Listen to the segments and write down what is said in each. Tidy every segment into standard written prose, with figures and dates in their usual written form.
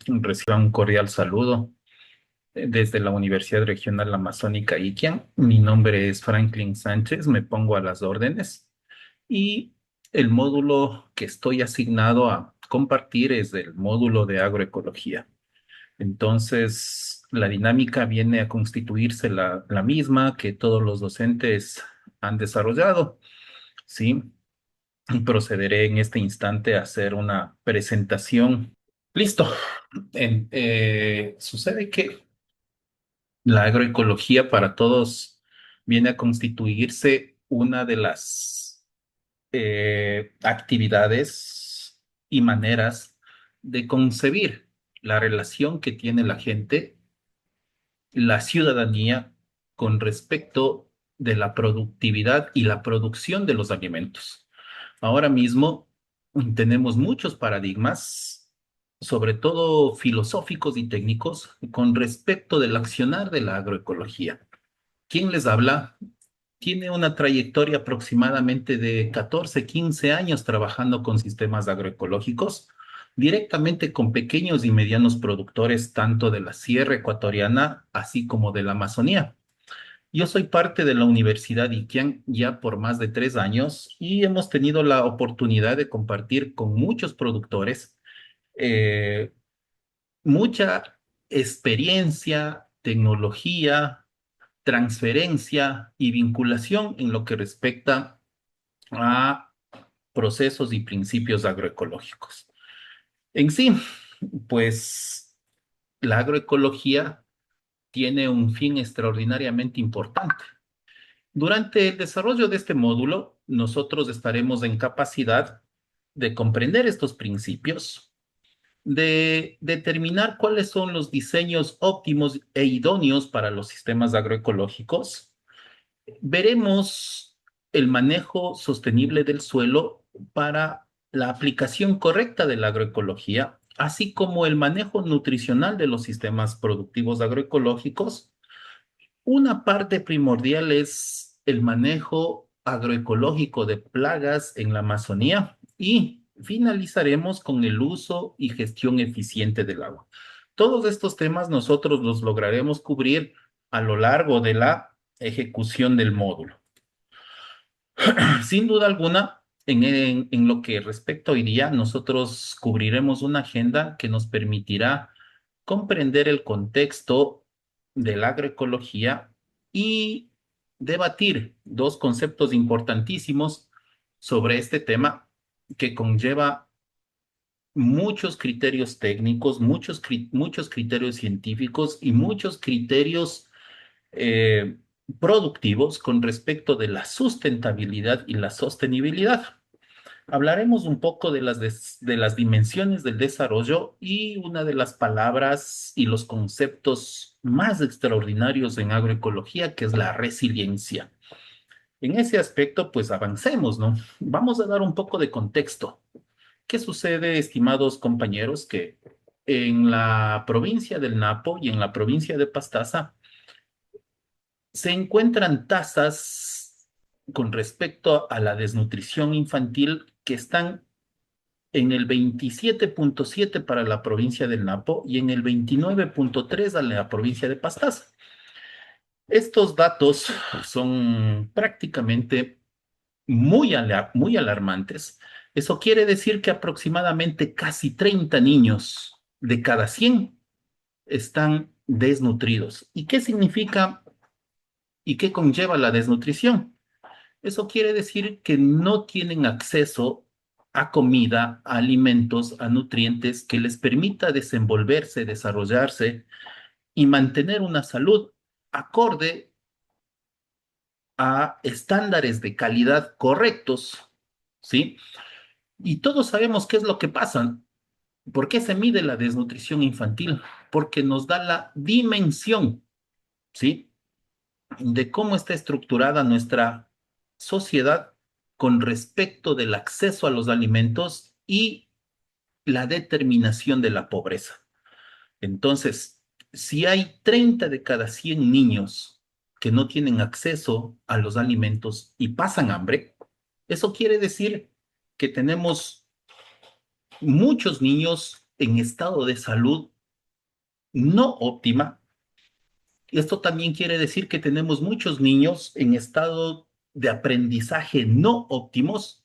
Reciban un cordial saludo desde la Universidad Regional Amazónica Iquian. Mi nombre es Franklin Sánchez, me pongo a las órdenes y el módulo que estoy asignado a compartir es el módulo de agroecología. Entonces, la dinámica viene a constituirse la misma que todos los docentes han desarrollado, ¿sí? Procederé en este instante a hacer una presentación. Listo. Sucede que la agroecología para todos viene a constituirse una de las actividades y maneras de concebir la relación que tiene la gente, la ciudadanía, con respecto de la productividad y la producción de los alimentos. Ahora mismo tenemos muchos paradigmas, sobre todo filosóficos y técnicos, con respecto del accionar de la agroecología. ¿Quién les habla? Tiene una trayectoria aproximadamente de 14, 15 años trabajando con sistemas agroecológicos, directamente con pequeños y medianos productores, tanto de la Sierra Ecuatoriana, así como de la Amazonía. Yo soy parte de la Universidad Iquian ya por más de 3 años y hemos tenido la oportunidad de compartir con muchos productores eh, mucha experiencia, tecnología, transferencia y vinculación en lo que respecta a procesos y principios agroecológicos. En sí, pues la agroecología tiene un fin extraordinariamente importante. Durante el desarrollo de este módulo, nosotros estaremos en capacidad de comprender estos principios, de determinar cuáles son los diseños óptimos e idóneos para los sistemas agroecológicos. Veremos el manejo sostenible del suelo para la aplicación correcta de la agroecología, así como el manejo nutricional de los sistemas productivos agroecológicos. Una parte primordial es el manejo agroecológico de plagas en la Amazonía y finalizaremos con el uso y gestión eficiente del agua. Todos estos temas nosotros los lograremos cubrir a lo largo de la ejecución del módulo. Sin duda alguna, en lo que respecta hoy día, nosotros cubriremos una agenda que nos permitirá comprender el contexto de la agroecología y debatir dos conceptos importantísimos sobre este tema que conlleva muchos criterios técnicos, muchos criterios científicos y muchos criterios eh, productivos con respecto de la sustentabilidad y la sostenibilidad. Hablaremos un poco de las dimensiones del desarrollo y una de las palabras y los conceptos más extraordinarios en agroecología, que es la resiliencia. En ese aspecto, pues avancemos, ¿no? Vamos a dar un poco de contexto. ¿Qué sucede, estimados compañeros, que en la provincia del Napo y en la provincia de Pastaza se encuentran tasas con respecto a la desnutrición infantil que están en el 27,7 para la provincia del Napo y en el 29,3 a la provincia de Pastaza? Estos datos son prácticamente muy alarmantes. Eso quiere decir que aproximadamente casi 30 niños de cada 100 están desnutridos. ¿Y qué significa y qué conlleva la desnutrición? Eso quiere decir que no tienen acceso a comida, a alimentos, a nutrientes que les permita desenvolverse, desarrollarse y mantener una salud acorde a estándares de calidad correctos, ¿sí? Y todos sabemos qué es lo que pasa. ¿Por qué se mide la desnutrición infantil? Porque nos da la dimensión, ¿sí? De cómo está estructurada nuestra sociedad con respecto del acceso a los alimentos y la determinación de la pobreza. Entonces, si hay 30 de cada 100 niños que no tienen acceso a los alimentos y pasan hambre, eso quiere decir que tenemos muchos niños en estado de salud no óptima. Esto también quiere decir que tenemos muchos niños en estado de aprendizaje no óptimos.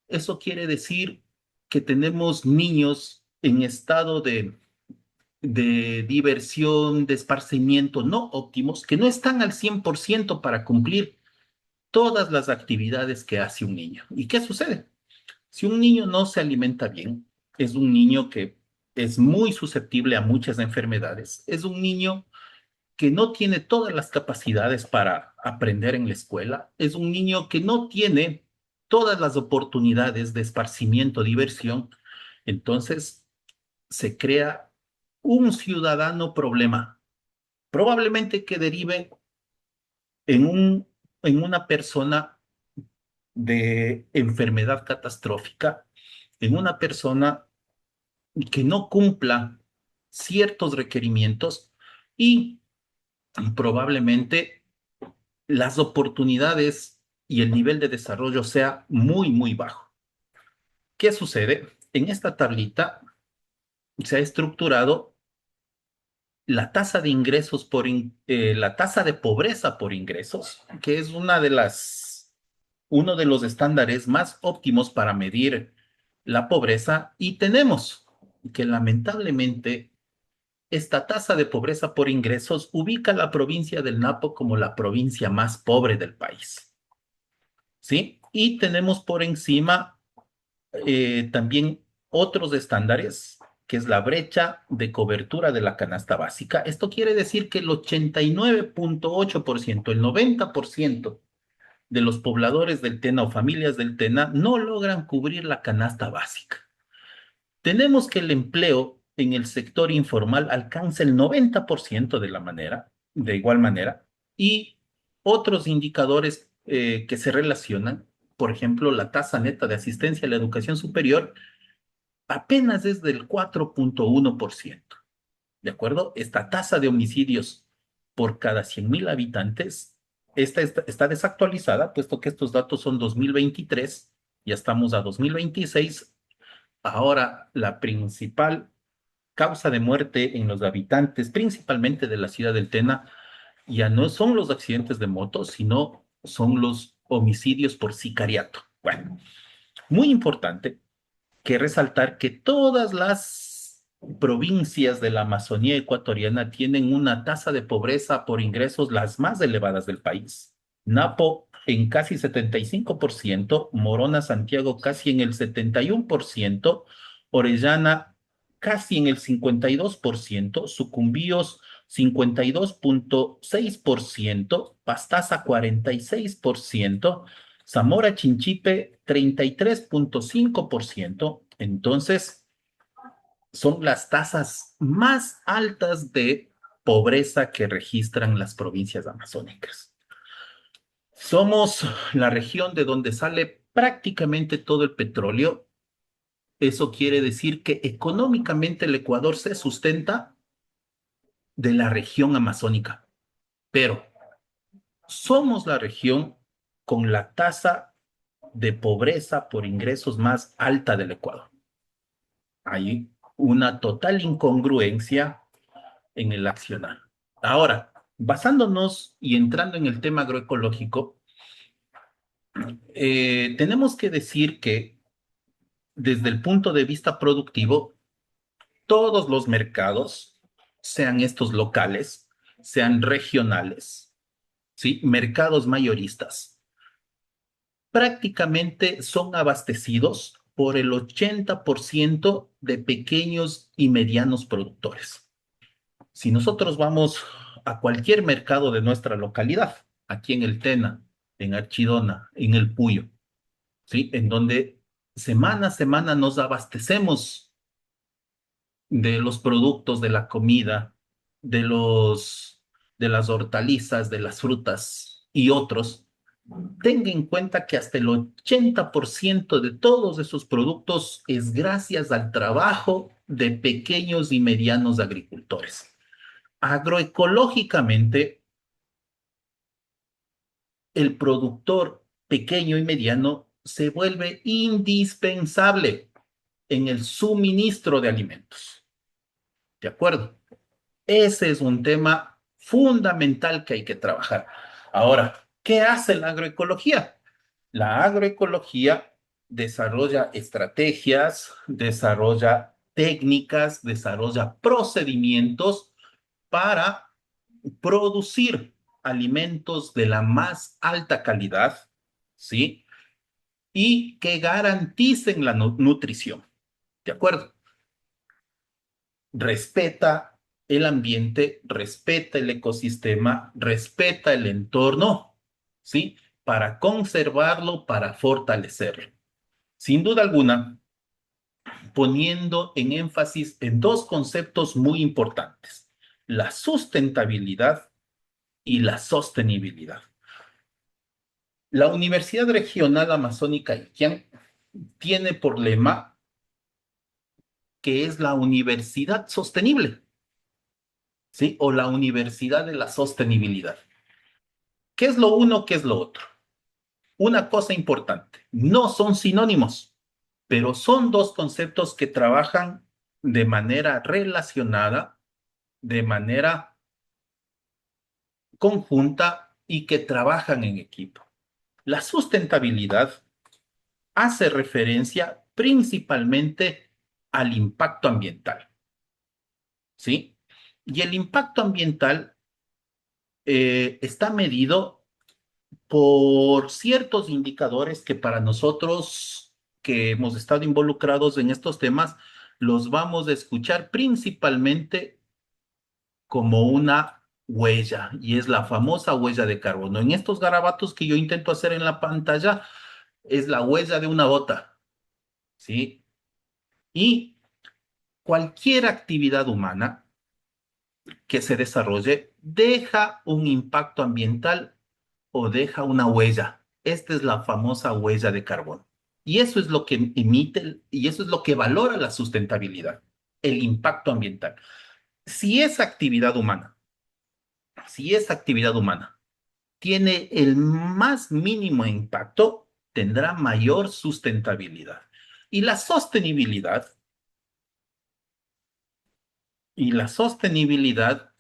Eso quiere decir que tenemos niños en estado de diversión, de esparcimiento no óptimos, que no están al 100% para cumplir todas las actividades que hace un niño. ¿Y qué sucede? Si un niño no se alimenta bien, es un niño que es muy susceptible a muchas enfermedades, es un niño que no tiene todas las capacidades para aprender en la escuela, es un niño que no tiene todas las oportunidades de esparcimiento, diversión, entonces se crea un ciudadano problema, probablemente que derive en en una persona de enfermedad catastrófica, en una persona que no cumpla ciertos requerimientos y probablemente las oportunidades y el nivel de desarrollo sea muy, muy bajo. ¿Qué sucede? En esta tablita se ha estructurado la tasa de ingresos la tasa de pobreza por ingresos, que es uno de los estándares más óptimos para medir la pobreza, y tenemos que lamentablemente esta tasa de pobreza por ingresos ubica a la provincia del Napo como la provincia más pobre del país, ¿sí? Y tenemos por encima también otros estándares, que es la brecha de cobertura de la canasta básica. Esto quiere decir que el 89,8%, el 90% de los pobladores del Tena o familias del Tena no logran cubrir la canasta básica. Tenemos que el empleo en el sector informal alcanza el 90% de igual manera, y otros indicadores que se relacionan, por ejemplo, la tasa neta de asistencia a la educación superior apenas es del 4,1%. ¿De acuerdo? Esta tasa de homicidios por cada 100.000 habitantes está desactualizada, puesto que estos datos son 2023, ya estamos a 2026. Ahora, la principal causa de muerte en los habitantes, principalmente de la ciudad del Tena, ya no son los accidentes de moto, sino son los homicidios por sicariato. Bueno, muy importante que resaltar que todas las provincias de la Amazonía ecuatoriana tienen una tasa de pobreza por ingresos las más elevadas del país. Napo en casi 75%, Morona Santiago casi en el 71%, Orellana casi en el 52%, Sucumbíos 52,6%, Pastaza 46%, Zamora Chinchipe 33,5%. Entonces, son las tasas más altas de pobreza que registran las provincias amazónicas. Somos la región de donde sale prácticamente todo el petróleo. Eso quiere decir que económicamente el Ecuador se sustenta de la región amazónica, pero somos la región con la tasa de pobreza por ingresos más alta del Ecuador. Hay una total incongruencia en el accionar. Ahora, basándonos y entrando en el tema agroecológico, tenemos que decir que desde el punto de vista productivo, todos los mercados, sean estos locales, sean regionales, ¿sí? Mercados mayoristas, prácticamente son abastecidos por el 80% de pequeños y medianos productores. Si nosotros vamos a cualquier mercado de nuestra localidad, aquí en el Tena, en Archidona, en el Puyo, ¿sí? En donde semana a semana nos abastecemos de los productos, de la comida, de de las hortalizas, de las frutas y otros, tenga en cuenta que hasta el 80% de todos esos productos es gracias al trabajo de pequeños y medianos agricultores. Agroecológicamente, el productor pequeño y mediano se vuelve indispensable en el suministro de alimentos. ¿De acuerdo? Ese es un tema fundamental que hay que trabajar. Ahora, ¿qué hace la agroecología? La agroecología desarrolla estrategias, desarrolla técnicas, desarrolla procedimientos para producir alimentos de la más alta calidad, ¿sí? Y que garanticen la nutrición, ¿de acuerdo? Respeta el ambiente, respeta el ecosistema, respeta el entorno, ¿sí? Para conservarlo, para fortalecerlo. Sin duda alguna, poniendo en énfasis en dos conceptos muy importantes, la sustentabilidad y la sostenibilidad. La Universidad Regional Amazónica Iquián tiene por lema que es la universidad sostenible, ¿sí? O la universidad de la sostenibilidad. ¿Qué es lo uno, qué es lo otro? Una cosa importante, no son sinónimos, pero son dos conceptos que trabajan de manera relacionada, de manera conjunta y que trabajan en equipo. La sustentabilidad hace referencia principalmente al impacto ambiental, ¿sí? Y el impacto ambiental está medido por ciertos indicadores que para nosotros que hemos estado involucrados en estos temas, los vamos a escuchar principalmente como una huella, y es la famosa huella de carbono. En estos garabatos que yo intento hacer en la pantalla, es la huella de una bota, ¿sí? Y cualquier actividad humana que se desarrolle deja un impacto ambiental o deja una huella. Esta es la famosa huella de carbono. Y eso es lo que emite y eso es lo que valora la sustentabilidad, el impacto ambiental. Si esa actividad humana, si esa actividad humana tiene el más mínimo impacto, tendrá mayor sustentabilidad. Y la sostenibilidad, y la sostenibilidad,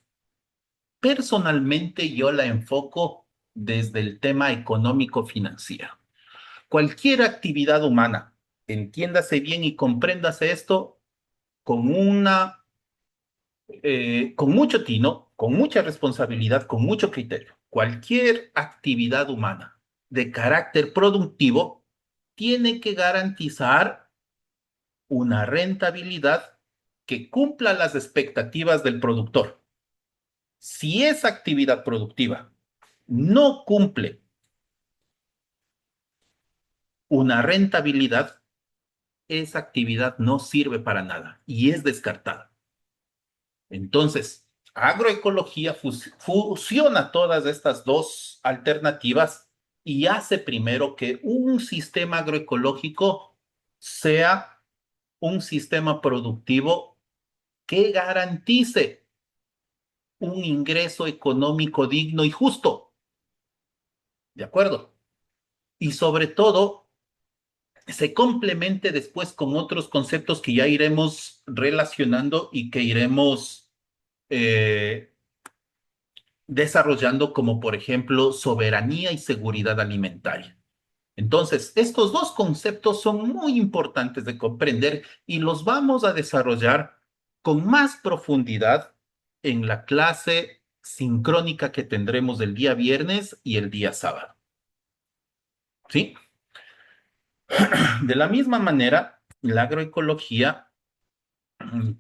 personalmente yo la enfoco desde el tema económico-financiero. Cualquier actividad humana, entiéndase bien y compréndase esto con con mucho tino, con mucha responsabilidad, con mucho criterio. Cualquier actividad humana de carácter productivo tiene que garantizar una rentabilidad que cumpla las expectativas del productor. Si esa actividad productiva no cumple una rentabilidad, esa actividad no sirve para nada y es descartada. Entonces, agroecología fusiona todas estas dos alternativas y hace primero que un sistema agroecológico sea un sistema productivo que garantice un ingreso económico digno y justo, ¿de acuerdo? Y sobre todo, se complemente después con otros conceptos que ya iremos relacionando y que iremos eh, desarrollando, como por ejemplo soberanía y seguridad alimentaria. Entonces, estos dos conceptos son muy importantes de comprender y los vamos a desarrollar con más profundidad en la clase sincrónica que tendremos el día viernes y el día sábado. ¿Sí? De la misma manera, la agroecología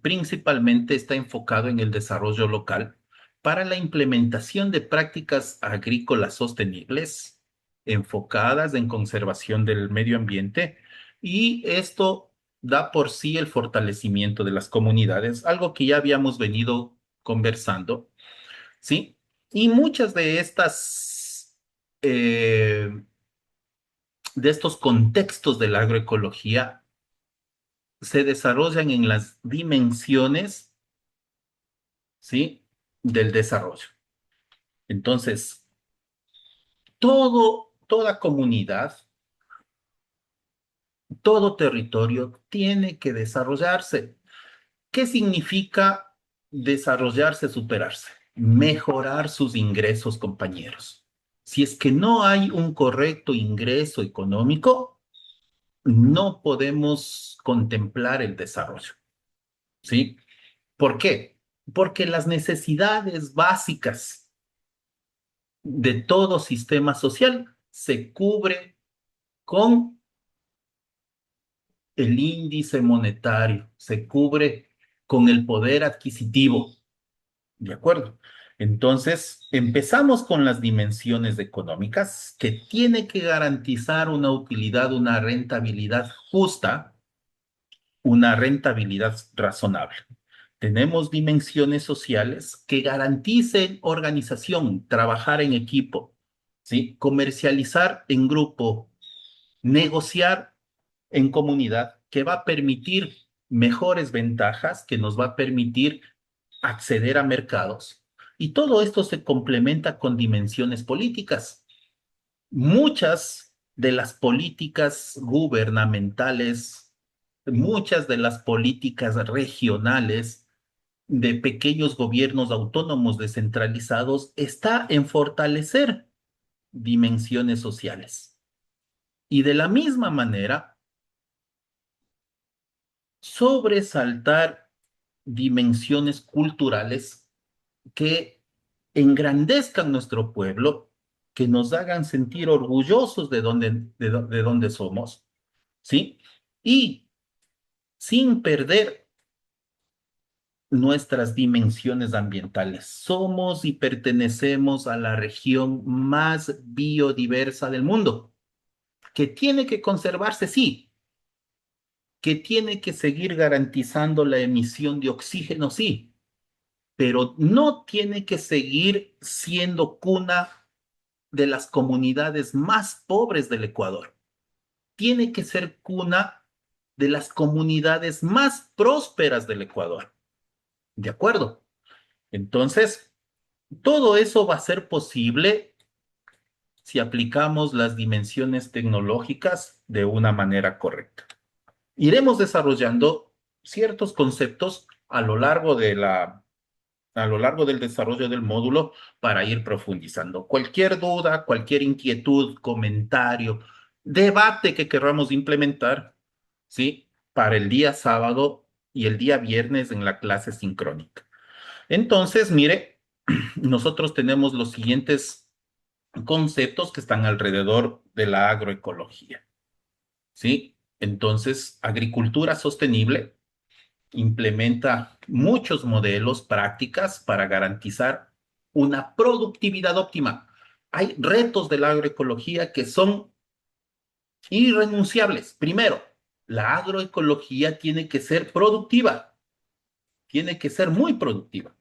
principalmente está enfocado en el desarrollo local para la implementación de prácticas agrícolas sostenibles enfocadas en conservación del medio ambiente, y esto da por sí el fortalecimiento de las comunidades, algo que ya habíamos venido conversando, ¿sí? Y muchas eh, de estos contextos de la agroecología se desarrollan en las dimensiones, ¿sí? Del desarrollo. Entonces, toda comunidad, todo territorio tiene que desarrollarse. ¿Qué significa? desarrollarse, superarse, mejorar sus ingresos, compañeros. Si es que no hay un correcto ingreso económico, no podemos contemplar el desarrollo, ¿sí? ¿Por qué? Porque las necesidades básicas de todo sistema social se cubre con el índice monetario, se cubre con el poder adquisitivo. ¿De acuerdo? Entonces, empezamos con las dimensiones económicas que tiene que garantizar una utilidad, una rentabilidad justa, una rentabilidad razonable. Tenemos dimensiones sociales que garanticen organización, trabajar en equipo, ¿sí? Comercializar en grupo, negociar en comunidad, que va a permitir mejores ventajas, que nos va a permitir acceder a mercados. Y todo esto se complementa con dimensiones políticas. Muchas de las políticas gubernamentales, muchas de las políticas regionales de pequeños gobiernos autónomos descentralizados está en fortalecer dimensiones sociales. Y de la misma manera, sobresaltar dimensiones culturales que engrandezcan nuestro pueblo, que nos hagan sentir orgullosos de donde somos, ¿sí? Y sin perder nuestras dimensiones ambientales. Somos y pertenecemos a la región más biodiversa del mundo, que tiene que conservarse, sí, que tiene que seguir garantizando la emisión de oxígeno, sí, pero no tiene que seguir siendo cuna de las comunidades más pobres del Ecuador. Tiene que ser cuna de las comunidades más prósperas del Ecuador. ¿De acuerdo? Entonces, todo eso va a ser posible si aplicamos las dimensiones tecnológicas de una manera correcta. Iremos desarrollando ciertos conceptos a lo largo del desarrollo del módulo para ir profundizando. Cualquier duda, cualquier inquietud, comentario, debate que queramos implementar, ¿sí? Para el día sábado y el día viernes en la clase sincrónica. Entonces, mire, nosotros tenemos los siguientes conceptos que están alrededor de la agroecología, ¿sí? Entonces, agricultura sostenible implementa muchos modelos, prácticas para garantizar una productividad óptima. Hay retos de la agroecología que son irrenunciables. Primero, la agroecología tiene que ser productiva, tiene que ser muy productiva,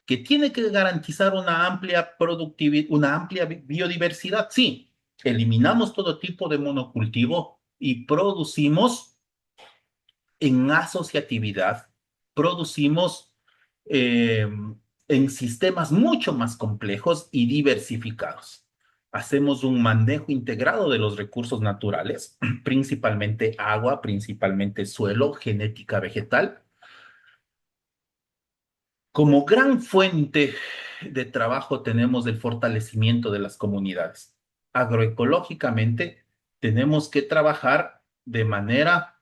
que tiene que garantizar una amplia productividad, una amplia biodiversidad. Sí, eliminamos todo tipo de monocultivo y producimos en asociatividad, producimos eh, en sistemas mucho más complejos y diversificados. Hacemos un manejo integrado de los recursos naturales, principalmente agua, principalmente suelo, genética vegetal, como gran fuente de trabajo tenemos el fortalecimiento de las comunidades. Agroecológicamente tenemos que trabajar de manera,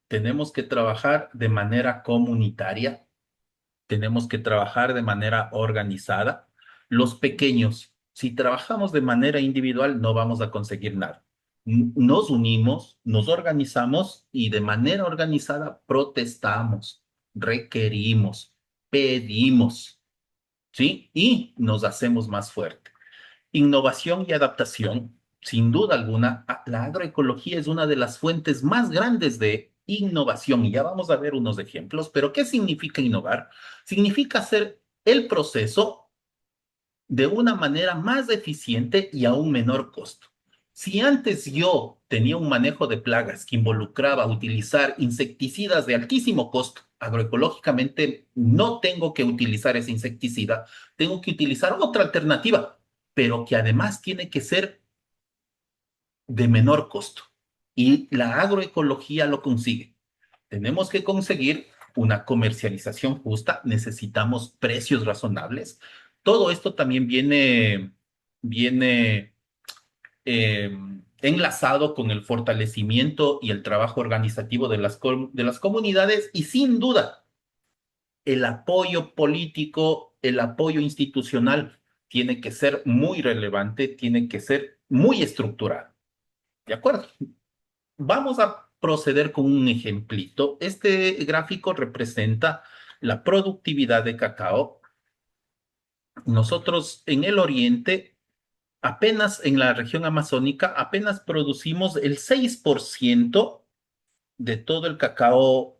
tenemos que trabajar de manera comunitaria, tenemos que trabajar de manera organizada. Los pequeños, si trabajamos de manera individual, no vamos a conseguir nada. Nos unimos, nos organizamos y de manera organizada protestamos, requerimos, pedimos, ¿sí? Y nos hacemos más fuertes. Innovación y adaptación, sin duda alguna, la agroecología es una de las fuentes más grandes de innovación y ya vamos a ver unos ejemplos, pero ¿qué significa innovar? Significa hacer el proceso de una manera más eficiente y a un menor costo. Si antes yo tenía un manejo de plagas que involucraba utilizar insecticidas de altísimo costo, agroecológicamente no tengo que utilizar ese insecticida, tengo que utilizar otra alternativa, pero que además tiene que ser de menor costo. Y la agroecología lo consigue. Tenemos que conseguir una comercialización justa, necesitamos precios razonables. Todo esto también viene eh, enlazado con el fortalecimiento y el trabajo organizativo de de las comunidades y sin duda el apoyo político, el apoyo institucional tiene que ser muy relevante, tiene que ser muy estructurado. ¿De acuerdo? Vamos a proceder con un ejemplito. Este gráfico representa la productividad de cacao. Nosotros en el oriente, apenas en la región amazónica, apenas producimos el 6% de todo el cacao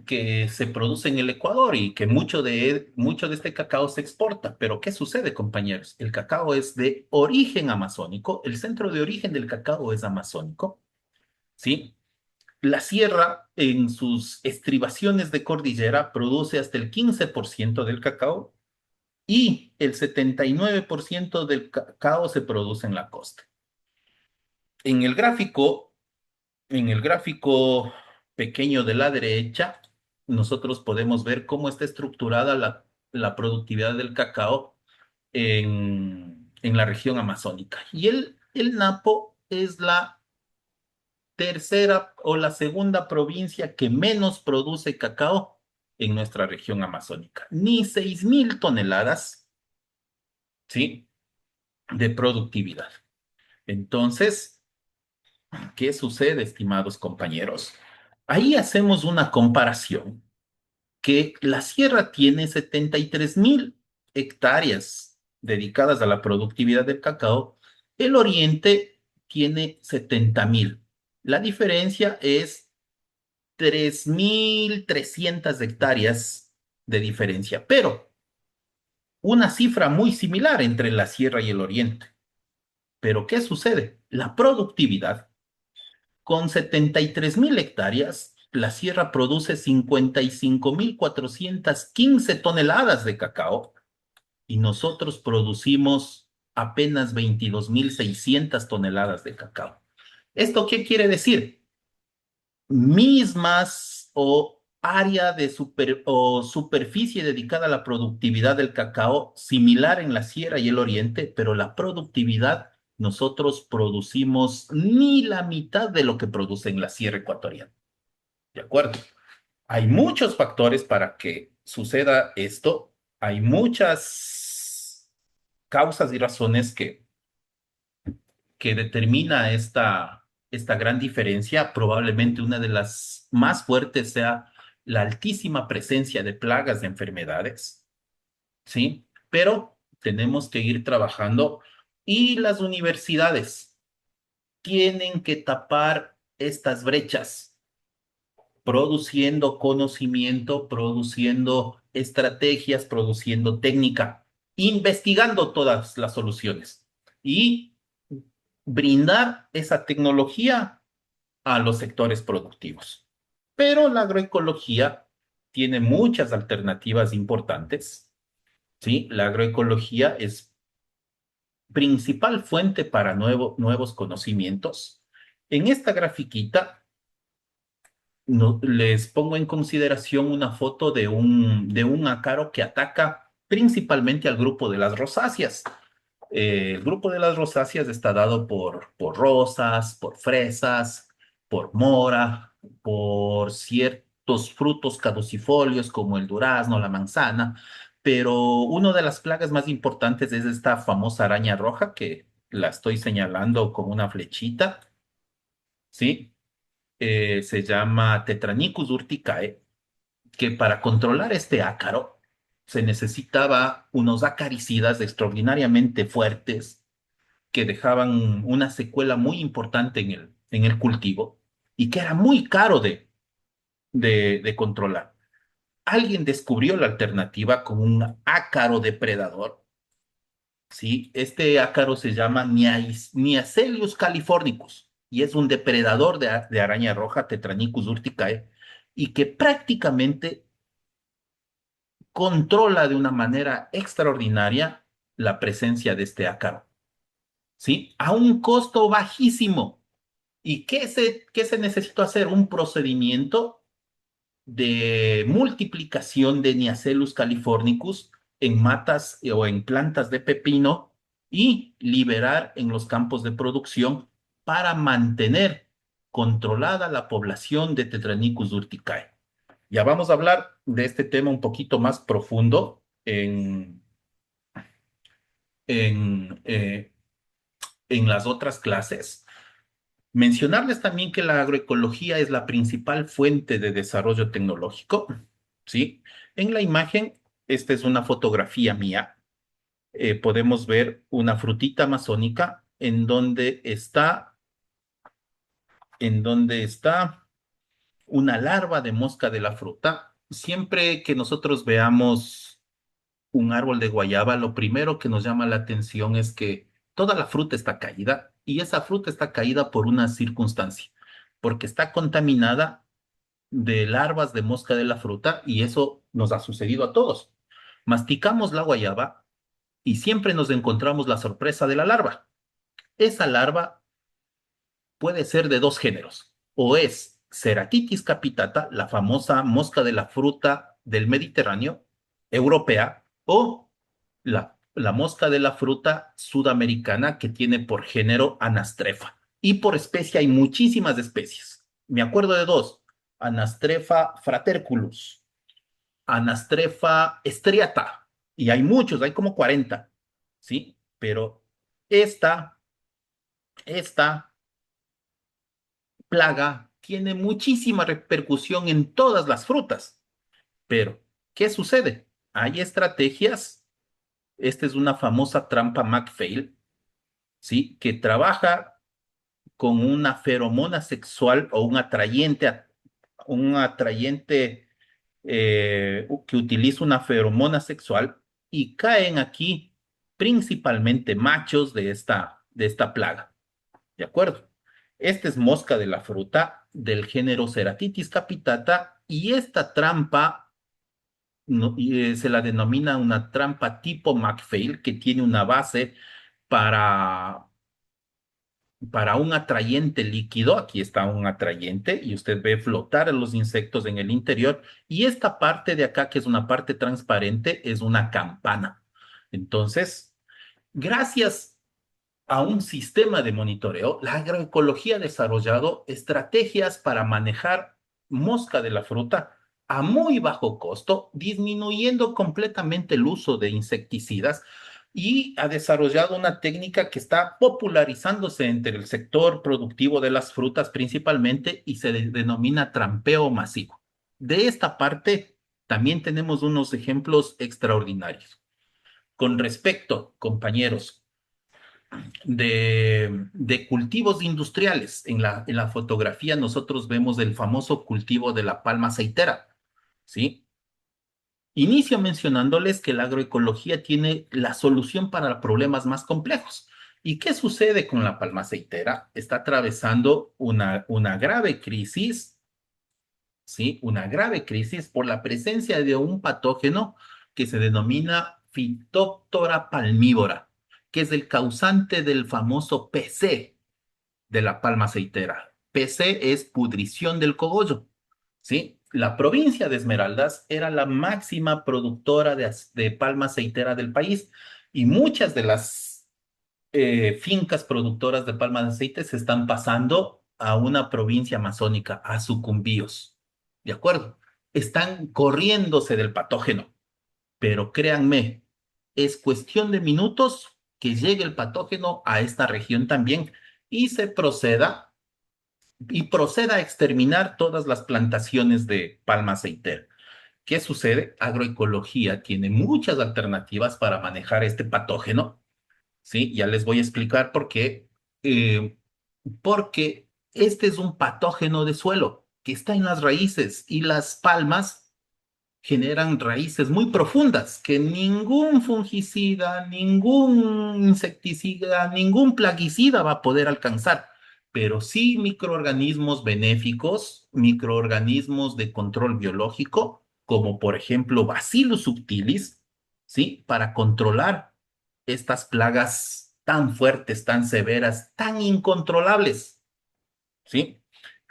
que se produce en el Ecuador y que mucho de este cacao se exporta. Pero ¿qué sucede, compañeros? El cacao es de origen amazónico, el centro de origen del cacao es amazónico, ¿sí? La sierra, en sus estribaciones de cordillera, produce hasta el 15% del cacao y el 79% del cacao se produce en la costa. En el gráfico, en el gráfico pequeño de la derecha, nosotros podemos ver cómo está estructurada la productividad del cacao en la región amazónica. Y el Napo es la tercera o la segunda provincia que menos produce cacao en nuestra región amazónica. Ni 6.000 toneladas, ¿sí? De productividad. Entonces, ¿qué sucede, estimados compañeros? Ahí hacemos una comparación que la sierra tiene 73.000 hectáreas dedicadas a la productividad del cacao, el oriente tiene 70.000. La diferencia es 3.300 hectáreas de diferencia, pero una cifra muy similar entre la sierra y el oriente. Pero ¿qué sucede? La productividad, con 73.000 hectáreas, la sierra produce 55.415 toneladas de cacao y nosotros producimos apenas 22.600 toneladas de cacao. ¿Esto qué quiere decir? Mismas o área de o superficie dedicada a la productividad del cacao, similar en la Sierra y el Oriente, pero la productividad nosotros producimos ni la mitad de lo que produce en la Sierra Ecuatoriana. ¿De acuerdo? Hay muchos factores para que suceda esto. Hay muchas causas y razones que determina esta gran diferencia. Probablemente una de las más fuertes sea la altísima presencia de plagas de enfermedades, ¿sí? Pero tenemos que ir trabajando y las universidades tienen que tapar estas brechas, produciendo conocimiento, produciendo estrategias, produciendo técnica, investigando todas las soluciones y brindar esa tecnología a los sectores productivos. Pero la agroecología tiene muchas alternativas importantes, ¿sí? La agroecología es principal fuente para nuevos conocimientos. En esta grafiquita les pongo en consideración una foto de un ácaro que ataca principalmente al grupo de las rosáceas. El grupo de las rosáceas está dado por rosas, por fresas, por mora, por ciertos frutos caducifolios como el durazno, la manzana, pero una de las plagas más importantes es esta famosa araña roja que la estoy señalando con una flechita, ¿sí? Se llama Tetranicus urticae, que para controlar este ácaro se necesitaba unos acaricidas extraordinariamente fuertes que dejaban una secuela muy importante en el cultivo y que era muy caro de controlar. Alguien descubrió la alternativa con un ácaro depredador, ¿sí? Este ácaro se llama Niacelius californicus y es un depredador de araña roja, Tetranicus urticae, y que prácticamente controla de una manera extraordinaria la presencia de este ácaro, ¿sí? A un costo bajísimo. ¿Y qué se necesitó hacer? Un procedimiento de multiplicación de Niacellus californicus en matas o en plantas de pepino y liberar en los campos de producción para mantener controlada la población de Tetranicus urticae. Ya vamos a hablar de este tema un poquito más profundo en, eh, en las otras clases. Mencionarles también que la agroecología es la principal fuente de desarrollo tecnológico, ¿sí? En la imagen, esta es una fotografía mía. Podemos ver una frutita amazónica en donde está una larva de mosca de la fruta. Siempre que nosotros veamos un árbol de guayaba, lo primero que nos llama la atención es que toda la fruta está caída y esa fruta está caída por una circunstancia, porque está contaminada de larvas de mosca de la fruta y eso nos ha sucedido a todos. Masticamos la guayaba y siempre nos encontramos la sorpresa de la larva. Esa larva puede ser de dos géneros, o es Ceratitis capitata, la famosa mosca de la fruta del Mediterráneo, europea, o la mosca de la fruta sudamericana que tiene por género Anastrefa. Y por especie hay muchísimas especies. Me acuerdo de dos, Anastrefa fraterculus, Anastrefa striata, y hay muchos, hay como 40, ¿sí? Pero esta, esta plaga tiene muchísima repercusión en todas las frutas. Pero, ¿qué sucede? Hay estrategias. Esta es una famosa trampa McPhail, ¿sí? Que trabaja con una feromona sexual o un atrayente que utiliza una feromona sexual y caen aquí principalmente machos de esta plaga. ¿De acuerdo? Esta es mosca de la fruta del género Ceratitis capitata y esta trampa se la denomina una trampa tipo McPhail que tiene una base para, para un atrayente líquido. Aquí está un atrayente y usted ve flotar a los insectos en el interior y esta parte de acá, que es una parte transparente, es una campana. Entonces, gracias a un sistema de monitoreo, la agroecología ha desarrollado estrategias para manejar mosca de la fruta a muy bajo costo, disminuyendo completamente el uso de insecticidas y ha desarrollado una técnica que está popularizándose entre el sector productivo de las frutas principalmente y se denomina trampeo masivo. De esta parte también tenemos unos ejemplos extraordinarios. Con respecto, compañeros, de cultivos industriales. En la fotografía nosotros vemos el famoso cultivo de la palma aceitera, ¿sí? Inicio mencionándoles que la agroecología tiene la solución para problemas más complejos. ¿Y qué sucede con la palma aceitera? Está atravesando una grave crisis, ¿sí? Una grave crisis por la presencia de un patógeno que se denomina Phytophthora palmívora, que es el causante del famoso PC de la palma aceitera. PC es pudrición del cogollo, ¿sí? La provincia de Esmeraldas era la máxima productora de palma aceitera del país y muchas de las fincas productoras de palma de aceite se están pasando a una provincia amazónica, a Sucumbíos, ¿de acuerdo? Están corriéndose del patógeno, pero créanme, es cuestión de minutos que llegue el patógeno a esta región también y proceda a exterminar todas las plantaciones de palma aceitera. ¿Qué sucede? Agroecología tiene muchas alternativas para manejar este patógeno, ¿sí? Ya les voy a explicar por qué. Eh, Porque este es un patógeno de suelo que está en las raíces y las palmas generan raíces muy profundas que ningún fungicida, ningún insecticida, ningún plaguicida va a poder alcanzar, pero sí microorganismos benéficos, microorganismos de control biológico, como por ejemplo Bacillus subtilis, ¿sí? Para controlar estas plagas tan fuertes, tan severas, tan incontrolables, ¿sí?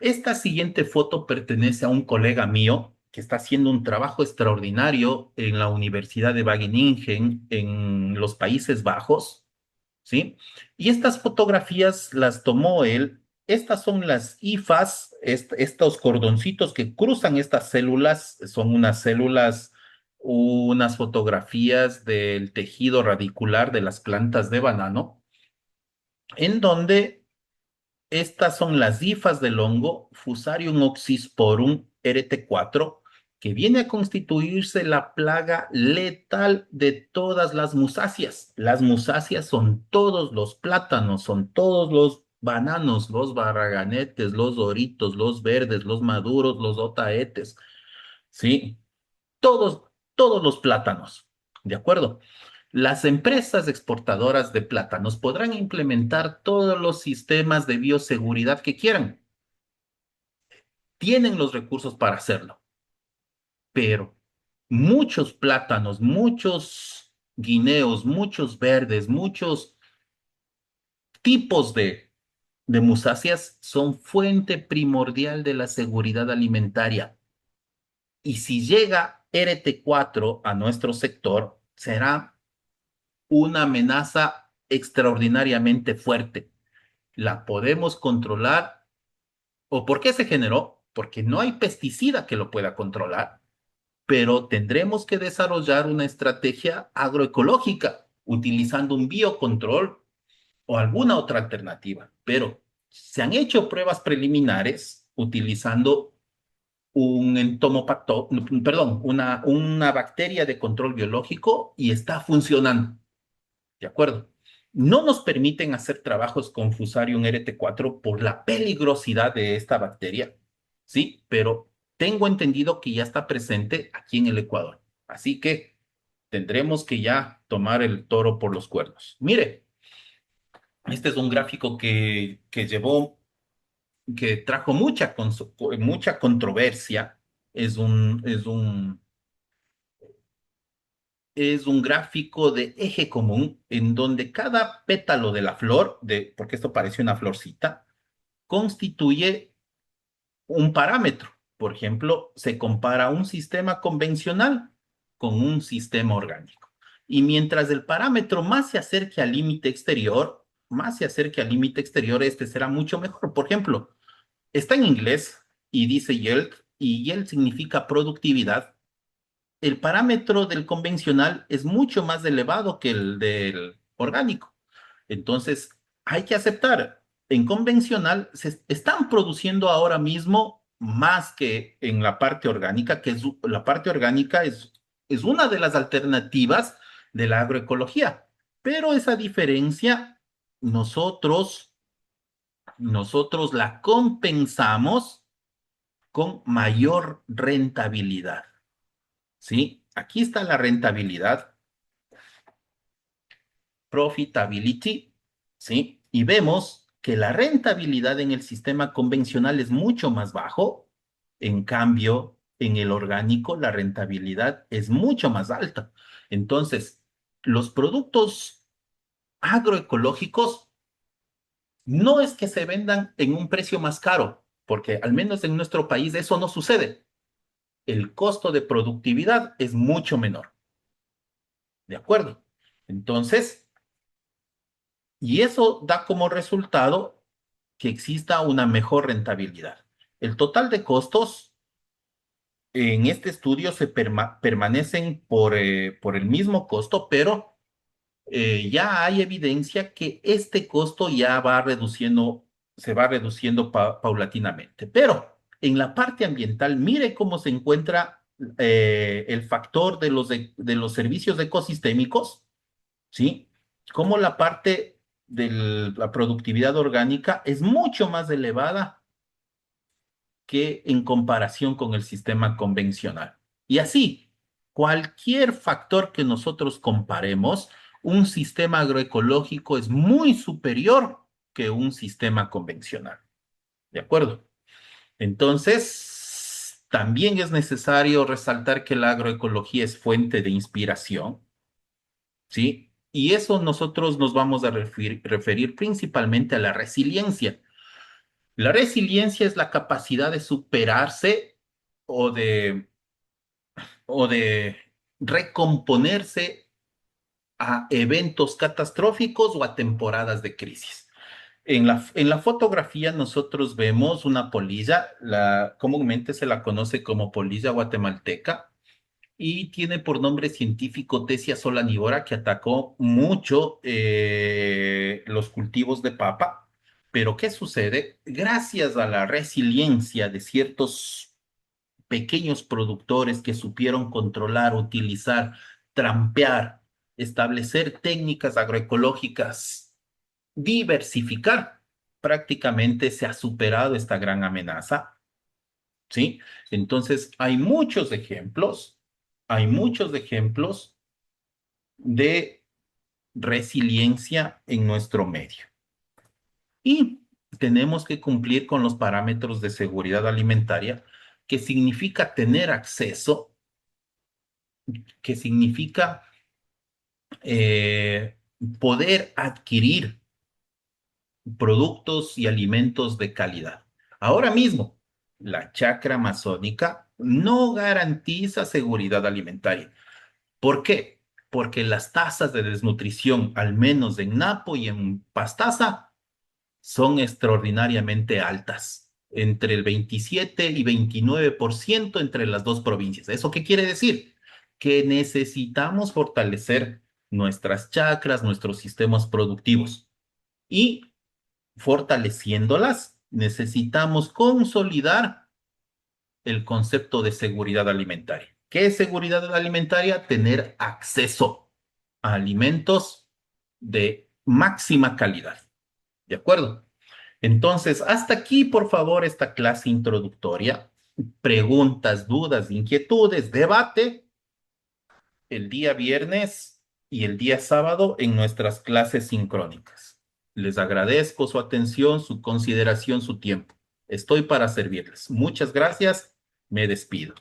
Esta siguiente foto pertenece a un colega mío que está haciendo un trabajo extraordinario en la Universidad de Wageningen en los Países Bajos, ¿sí? Y estas fotografías las tomó él. Estas son las hifas, estos cordoncitos que cruzan estas células, son unas células, unas fotografías del tejido radicular de las plantas de banano, en donde estas son las hifas del hongo Fusarium oxysporum RT4, que viene a constituirse la plaga letal de todas las musáceas. Las musáceas son todos los plátanos, son todos los bananos, los barraganetes, los doritos, los verdes, los maduros, los otaetes, ¿sí? Todos, todos los plátanos, ¿de acuerdo? Las empresas exportadoras de plátanos podrán implementar todos los sistemas de bioseguridad que quieran. Tienen los recursos para hacerlo, pero muchos plátanos, muchos guineos, muchos verdes, muchos tipos de musáceas son fuente primordial de la seguridad alimentaria. Y si llega RT4 a nuestro sector, será una amenaza extraordinariamente fuerte. ¿La podemos controlar? ¿O por qué se generó? Porque no hay pesticida que lo pueda controlar, pero tendremos que desarrollar una estrategia agroecológica utilizando un biocontrol o alguna otra alternativa. Pero se han hecho pruebas preliminares utilizando un entomopato, perdón, una bacteria de control biológico y está funcionando. ¿De acuerdo? No nos permiten hacer trabajos con Fusarium RT4 por la peligrosidad de esta bacteria, ¿sí? Pero tengo entendido que ya está presente aquí en el Ecuador. Así que tendremos que ya tomar el toro por los cuernos. Mire, este es un gráfico que trajo mucha controversia. Es un gráfico de eje común en donde cada pétalo de la flor, porque esto parece una florcita, constituye un parámetro. Por ejemplo, se compara un sistema convencional con un sistema orgánico. Y mientras el parámetro más se acerque al límite exterior, este será mucho mejor. Por ejemplo, está en inglés y dice yield, y yield significa productividad. El parámetro del convencional es mucho más elevado que el del orgánico. Entonces, hay que aceptar, en convencional se están produciendo ahora mismo más que en la parte orgánica, la parte orgánica es una de las alternativas de la agroecología. Pero esa diferencia nosotros, nosotros la compensamos con mayor rentabilidad. ¿Sí? Aquí está la rentabilidad, profitability, ¿sí? Y vemos que la rentabilidad en el sistema convencional es mucho más bajo, en cambio, en el orgánico la rentabilidad es mucho más alta. Entonces, los productos agroecológicos no es que se vendan en un precio más caro, porque al menos en nuestro país eso no sucede. El costo de productividad es mucho menor. ¿De acuerdo? Entonces, y eso da como resultado que exista una mejor rentabilidad. El total de costos en este estudio permanecen por el mismo costo, pero ya hay evidencia que este costo ya va reduciendo, se va reduciendo paulatinamente. Pero en la parte ambiental, mire cómo se encuentra el factor de los servicios ecosistémicos, ¿sí? Como la parte de la productividad orgánica es mucho más elevada que en comparación con el sistema convencional. Y así, cualquier factor que nosotros comparemos, un sistema agroecológico es muy superior que un sistema convencional. ¿De acuerdo? Entonces, también es necesario resaltar que la agroecología es fuente de inspiración, ¿sí? Y eso nosotros nos vamos a referir principalmente a la resiliencia. La resiliencia es la capacidad de superarse o de o de recomponerse a eventos catastróficos o a temporadas de crisis. En la fotografía nosotros vemos una polilla, comúnmente se la conoce como polilla guatemalteca, y tiene por nombre científico Tessia solanívora, que atacó mucho los cultivos de papa. Pero ¿qué sucede? Gracias a la resiliencia de ciertos pequeños productores que supieron controlar, utilizar, trampear, establecer técnicas agroecológicas, diversificar, prácticamente se ha superado esta gran amenaza, ¿sí? Entonces, hay muchos ejemplos de resiliencia en nuestro medio. Y tenemos que cumplir con los parámetros de seguridad alimentaria, que significa tener acceso, que significa eh, poder adquirir productos y alimentos de calidad. Ahora mismo, la chacra amazónica no garantiza seguridad alimentaria. ¿Por qué? Porque las tasas de desnutrición, al menos en Napo y en Pastaza, son extraordinariamente altas, entre el 27 y 29% entre las dos provincias. ¿Eso qué quiere decir? Que necesitamos fortalecer nuestras chacras, nuestros sistemas productivos, y fortaleciéndolas, necesitamos consolidar el concepto de seguridad alimentaria. ¿Qué es seguridad alimentaria? Tener acceso a alimentos de máxima calidad. ¿De acuerdo? Entonces, hasta aquí, por favor, esta clase introductoria. Preguntas, dudas, inquietudes, debate el día viernes y el día sábado en nuestras clases sincrónicas. Les agradezco su atención, su consideración, su tiempo. Estoy para servirles. Muchas gracias. Me despido.